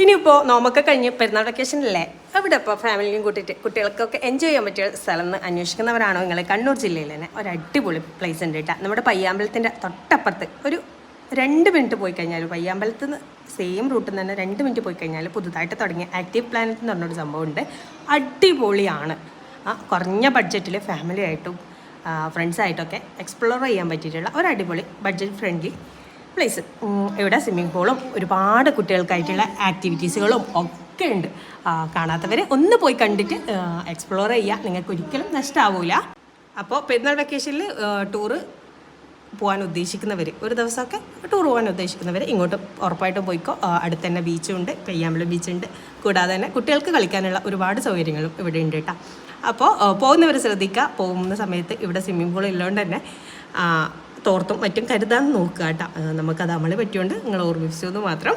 ഇനിയിപ്പോൾ നോമ്പൊക്കെ കഴിഞ്ഞ് പെരുന്നാൾ വെക്കേഷനല്ലേ, അവിടെ ഇപ്പോൾ ഫാമിലിയും കൂട്ടിയിട്ട് കുട്ടികൾക്കൊക്കെ എൻജോയ് ചെയ്യാൻ പറ്റിയ സ്ഥലം എന്ന് അന്വേഷിക്കുന്നവരാണോ നിങ്ങൾ? കണ്ണൂർ ജില്ലയിൽ തന്നെ ഒരു അടിപൊളി പ്ലേസ് ഉണ്ട് കേട്ടോ. നമ്മുടെ പയ്യാമ്പലത്തിൻ്റെ തൊട്ടപ്പുറത്ത് ഒരു 2 മിനിറ്റ് പോയി കഴിഞ്ഞാൽ, പയ്യാമ്പലത്ത് നിന്ന് സെയിം റൂട്ടിൽ നിന്ന് തന്നെ 2 മിനിറ്റ് പോയി കഴിഞ്ഞാൽ പുതുതായിട്ട് തുടങ്ങിയ ആക്റ്റീവ് പ്ലാനറ്റ് എന്ന് പറഞ്ഞൊരു സംഭവമുണ്ട്. അടിപൊളിയാണ്. കുറഞ്ഞ ബഡ്ജറ്റിൽ ഫാമിലി ആയിട്ടും ഫ്രണ്ട്സായിട്ടൊക്കെ എക്സ്പ്ലോർ ചെയ്യാൻ പറ്റിയിട്ടുള്ള ഒരു അടിപൊളി ബഡ്ജറ്റ് ഫ്രണ്ട്ലി പ്ലേസ്. ഇവിടെ സ്വിമ്മിംഗ് പൂളും ഒരുപാട് കുട്ടികൾക്കായിട്ടുള്ള ആക്ടിവിറ്റീസുകളും ഒക്കെ ഉണ്ട്. കാണാത്തവർ ഒന്ന് പോയി കണ്ടിട്ട് എക്സ്പ്ലോർ ചെയ്യുക, നിങ്ങൾക്ക് ഒരിക്കലും നഷ്ടമാവില്ല. അപ്പോൾ പെരുന്നാൾ വെക്കേഷനിൽ ടൂറ് പോകാൻ ഉദ്ദേശിക്കുന്നവർ, ഒരു ദിവസമൊക്കെ ടൂർ പോകാൻ ഉദ്ദേശിക്കുന്നവർ ഇങ്ങോട്ട് ഉറപ്പായിട്ടും പോയിക്കോ. അടുത്ത് തന്നെ ബീച്ചുണ്ട്, പയ്യാമ്പലം ബീച്ചുണ്ട്. കൂടാതെ തന്നെ കുട്ടികൾക്ക് കളിക്കാനുള്ള ഒരുപാട് സൗകര്യങ്ങളും ഇവിടെ ഉണ്ട് കേട്ടോ. അപ്പോൾ പോകുന്നവർ ശ്രദ്ധിക്കുക, പോകുന്ന സമയത്ത് ഇവിടെ സ്വിമ്മിംഗ് പൂൾ ഉള്ളതുകൊണ്ട് തന്നെ തോർത്തും മറ്റും കരുതാൻ നോക്കുക കേട്ടോ. നമുക്കത് അമളി പറ്റിയോണ്ട് നിങ്ങൾ ഓർമ്മിപ്പിച്ചത് മാത്രം.